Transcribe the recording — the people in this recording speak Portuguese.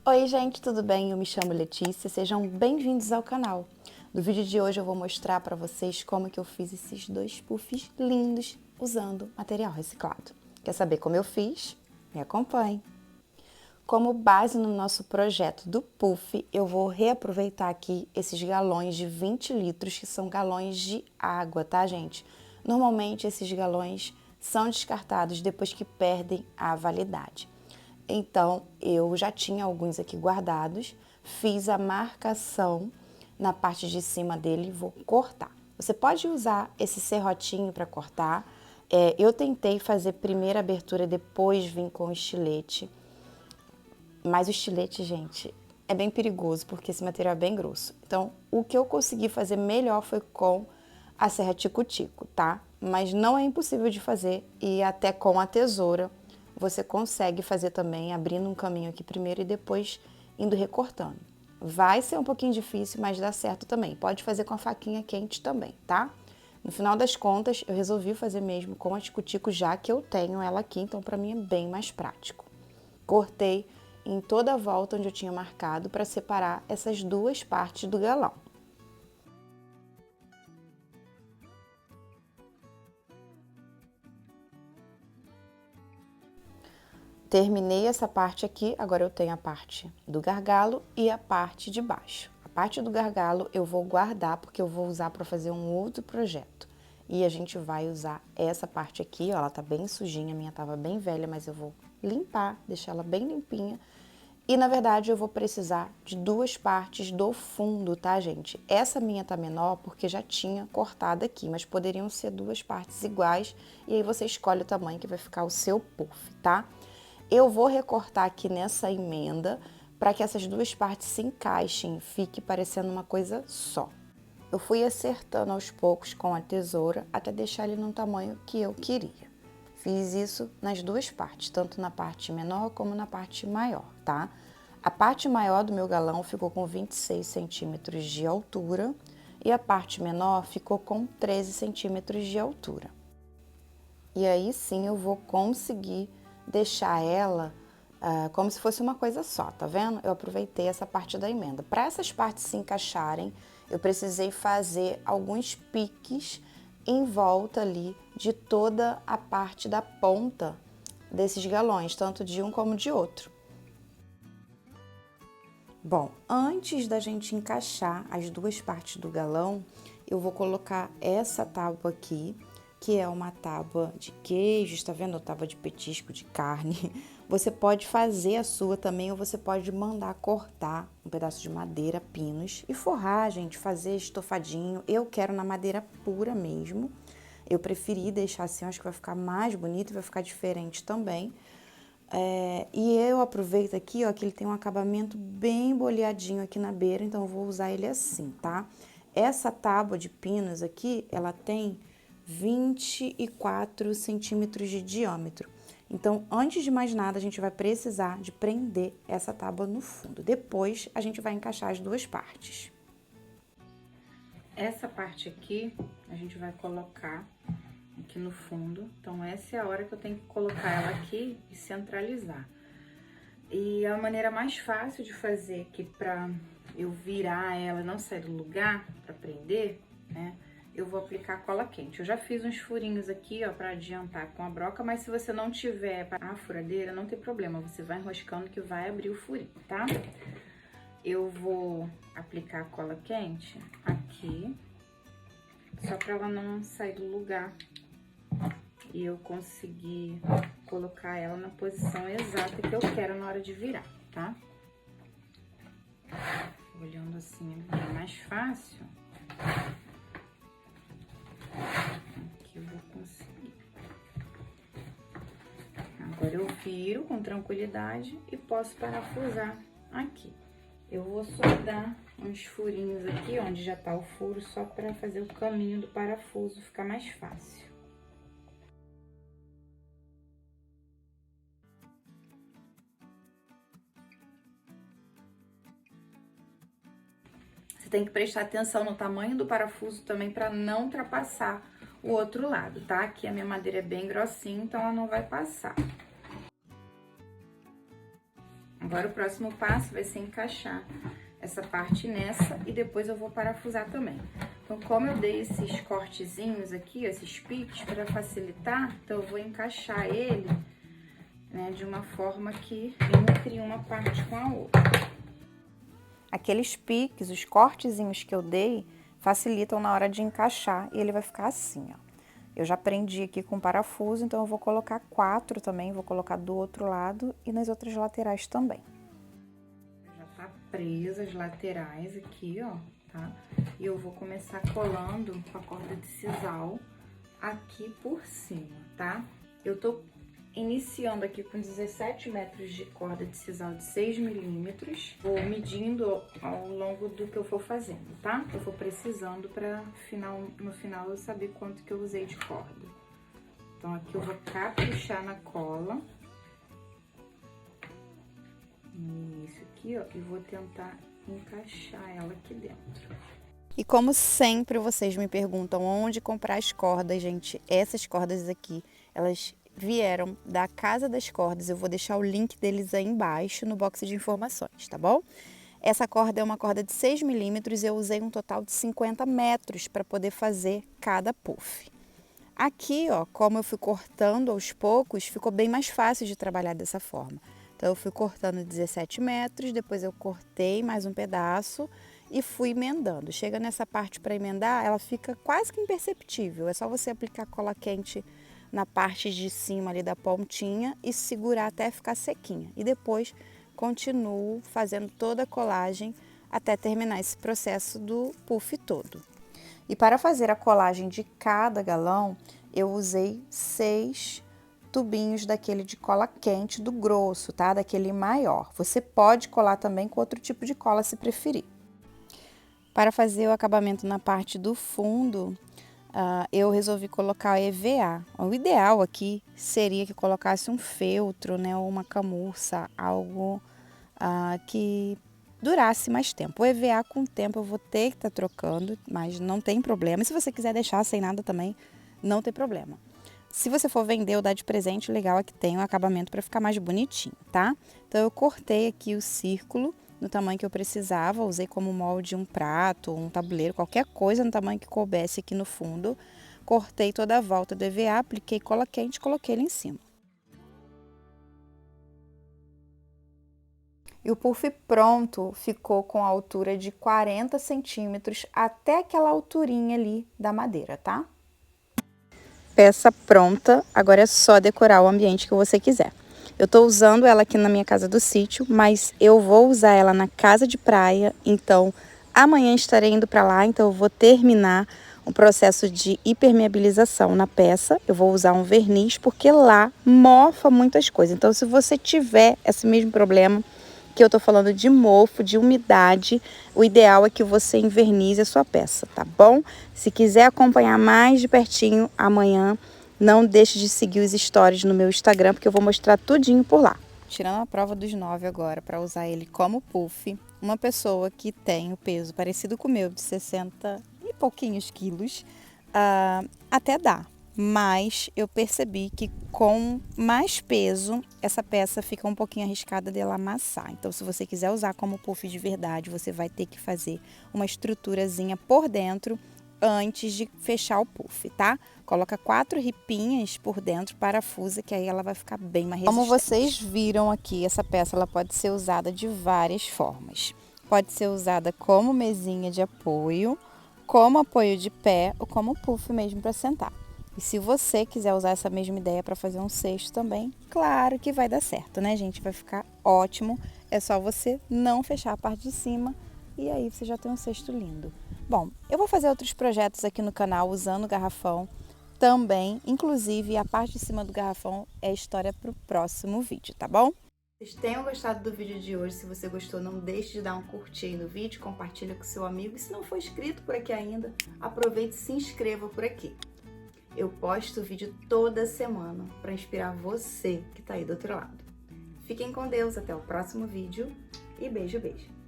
Oi gente, tudo bem? Eu me chamo Letícia, sejam bem-vindos ao canal. No vídeo de hoje eu vou mostrar para vocês como que eu fiz esses dois puffs lindos usando material reciclado. Quer saber como eu fiz? Me acompanhe. Como base no nosso projeto do puff, eu vou reaproveitar aqui esses galões de 20 litros, que são galões de água, tá gente? Normalmente esses galões são descartados depois que perdem a validade. Então, eu já tinha alguns aqui guardados, fiz a marcação na parte de cima dele e vou cortar. Você pode usar esse serrotinho para cortar. Eu tentei fazer primeiro a abertura, depois vim com o estilete. Mas o estilete, gente, é bem perigoso porque esse material é bem grosso. Então, o que eu consegui fazer melhor foi com a serra tico-tico, tá? Mas não é impossível de fazer e até com a tesoura você consegue fazer também, abrindo um caminho aqui primeiro e depois indo recortando. Vai ser um pouquinho difícil, mas dá certo também. Pode fazer com a faquinha quente também, tá? No final das contas, eu resolvi fazer mesmo com a tico-tico, já que eu tenho ela aqui, então para mim é bem mais prático. Cortei em toda a volta onde eu tinha marcado para separar essas duas partes do galão. Terminei essa parte aqui, agora eu tenho a parte do gargalo e a parte de baixo. A parte do gargalo eu vou guardar porque eu vou usar para fazer um outro projeto. E a gente vai usar essa parte aqui, ó, ela tá bem sujinha, a minha tava bem velha, mas eu vou limpar, deixar ela bem limpinha. E na verdade eu vou precisar de duas partes do fundo, tá, gente? Essa minha tá menor porque já tinha cortado aqui, mas poderiam ser duas partes iguais e aí você escolhe o tamanho que vai ficar o seu puff, tá? Eu vou recortar aqui nessa emenda para que essas duas partes se encaixem, fique parecendo uma coisa só. Eu fui acertando aos poucos com a tesoura até deixar ele no tamanho que eu queria. Fiz isso nas duas partes, tanto na parte menor como na parte maior, tá? A parte maior do meu galão ficou com 26 centímetros de altura e a parte menor ficou com 13 centímetros de altura. E aí sim eu vou conseguir deixar ela como se fosse uma coisa só, tá vendo? Eu aproveitei essa parte da emenda. Para essas partes se encaixarem, eu precisei fazer alguns piques em volta ali de toda a parte da ponta desses galões, tanto de um como de outro. Bom, antes da gente encaixar as duas partes do galão, eu vou colocar essa tábua aqui, que é uma tábua de queijo, tá vendo? Tábua de petisco de carne. Você pode fazer a sua também ou você pode mandar cortar um pedaço de madeira, pinos e forrar, gente, fazer estofadinho. Eu quero na madeira pura mesmo. Eu preferi deixar assim, acho que vai ficar mais bonito e vai ficar diferente também. E eu aproveito aqui, ó, que ele tem um acabamento bem boleadinho aqui na beira, então eu vou usar ele assim, tá? Essa tábua de pinos aqui, ela tem 24 centímetros de diâmetro. Então, antes de mais nada, a gente vai precisar de prender essa tábua no fundo. Depois, a gente vai encaixar as duas partes. Essa parte aqui, a gente vai colocar aqui no fundo. Então, essa é a hora que eu tenho que colocar ela aqui e centralizar. E a maneira mais fácil de fazer aqui pra eu virar ela e não sair do lugar pra prender, né? Eu vou aplicar cola quente. Eu já fiz uns furinhos aqui, ó, pra adiantar com a broca, mas se você não tiver a furadeira, não tem problema. Você vai enroscando que vai abrir o furinho, tá? Eu vou aplicar a cola quente aqui, só pra ela não sair do lugar e eu conseguir colocar ela na posição exata que eu quero na hora de virar, tá? Olhando assim é mais fácil. Aqui eu vou conseguir. Agora eu viro com tranquilidade e posso parafusar aqui. Eu vou só dar uns furinhos aqui, onde já tá o furo, só para fazer o caminho do parafuso ficar mais fácil. Você tem que prestar atenção no tamanho do parafuso também para não ultrapassar o outro lado, tá? Aqui a minha madeira é bem grossinha, então ela não vai passar. Agora o próximo passo vai ser encaixar essa parte nessa e depois eu vou parafusar também. Então, como eu dei esses cortezinhos aqui, esses piques, para facilitar, então eu vou encaixar ele, né, de uma forma que entre uma parte com a outra. Aqueles piques, os cortezinhos que eu dei, facilitam na hora de encaixar e ele vai ficar assim, ó. Eu já prendi aqui com parafuso, então eu vou colocar 4 também, vou colocar do outro lado e nas outras laterais também. Já tá presa as laterais aqui, ó, tá? E eu vou começar colando com a corda de sisal aqui por cima, tá? Eu tô iniciando aqui com 17 metros de corda de sisal de 6 milímetros. Vou medindo ao longo do que eu for fazendo, tá? Eu vou precisando para no final eu saber quanto que eu usei de corda. Então, aqui eu vou caprichar na cola. No início aqui, ó, e vou tentar encaixar ela aqui dentro. E como sempre vocês me perguntam onde comprar as cordas, gente, essas cordas aqui, elas vieram da Casa das Cordas. Eu vou deixar o link deles aí embaixo no box de informações, tá bom? Essa corda é uma corda de 6 milímetros e eu usei um total de 50 metros para poder fazer cada puff. Aqui, ó, como eu fui cortando aos poucos, ficou bem mais fácil de trabalhar dessa forma. Então, eu fui cortando 17 metros, depois eu cortei mais um pedaço e fui emendando. Chega nessa parte para emendar, ela fica quase que imperceptível. É só você aplicar cola quente na parte de cima ali da pontinha e segurar até ficar sequinha. E depois continuo fazendo toda a colagem até terminar esse processo do puff todo. E para fazer a colagem de cada galão, eu usei 6 tubinhos daquele de cola quente do grosso, tá? Daquele maior. Você pode colar também com outro tipo de cola se preferir. Para fazer o acabamento na parte do fundo, eu resolvi colocar EVA. O ideal aqui seria que colocasse um feltro, né, ou uma camurça, algo que durasse mais tempo. O EVA com o tempo eu vou ter que estar trocando, mas não tem problema. E se você quiser deixar sem nada também, não tem problema. Se você for vender ou dar de presente, o legal é que tem um acabamento para ficar mais bonitinho, tá? Então eu cortei aqui o círculo no tamanho que eu precisava, usei como molde um prato, um tabuleiro, qualquer coisa no tamanho que coubesse aqui no fundo. Cortei toda a volta do EVA, apliquei cola quente e coloquei ele em cima. E o puff pronto ficou com a altura de 40 centímetros até aquela alturinha ali da madeira, tá? Peça pronta, agora é só decorar o ambiente que você quiser. Eu tô usando ela aqui na minha casa do sítio, mas eu vou usar ela na casa de praia, então amanhã estarei indo para lá, então eu vou terminar o processo de impermeabilização na peça. Eu vou usar um verniz, porque lá mofa muitas coisas. Então, se você tiver esse mesmo problema que eu tô falando de mofo, de umidade, o ideal é que você envernize a sua peça, tá bom? Se quiser acompanhar mais de pertinho amanhã, não deixe de seguir os stories no meu Instagram, porque eu vou mostrar tudinho por lá. Tirando a prova dos 9 agora, para usar ele como puff, uma pessoa que tem o peso parecido com o meu, de 60 e pouquinhos quilos, até dá. Mas eu percebi que com mais peso, essa peça fica um pouquinho arriscada dela amassar. Então, se você quiser usar como puff de verdade, você vai ter que fazer uma estruturazinha por dentro antes de fechar o puff, tá? Coloca 4 ripinhas por dentro, parafusa, que aí ela vai ficar bem mais resistente. Como vocês viram aqui, essa peça ela pode ser usada de várias formas. Pode ser usada como mesinha de apoio, como apoio de pé ou como puff mesmo para sentar. E se você quiser usar essa mesma ideia para fazer um cesto também, claro que vai dar certo, né, gente? Vai ficar ótimo. É só você não fechar a parte de cima e aí você já tem um cesto lindo. Bom, eu vou fazer outros projetos aqui no canal usando o garrafão também. Inclusive, a parte de cima do garrafão é história para o próximo vídeo, tá bom? Vocês tenham gostado do vídeo de hoje. Se você gostou, não deixe de dar um curtir aí no vídeo, compartilha com seu amigo. E se não for inscrito por aqui ainda, aproveite e se inscreva por aqui. Eu posto vídeo toda semana para inspirar você que está aí do outro lado. Fiquem com Deus, até o próximo vídeo e beijo, beijo!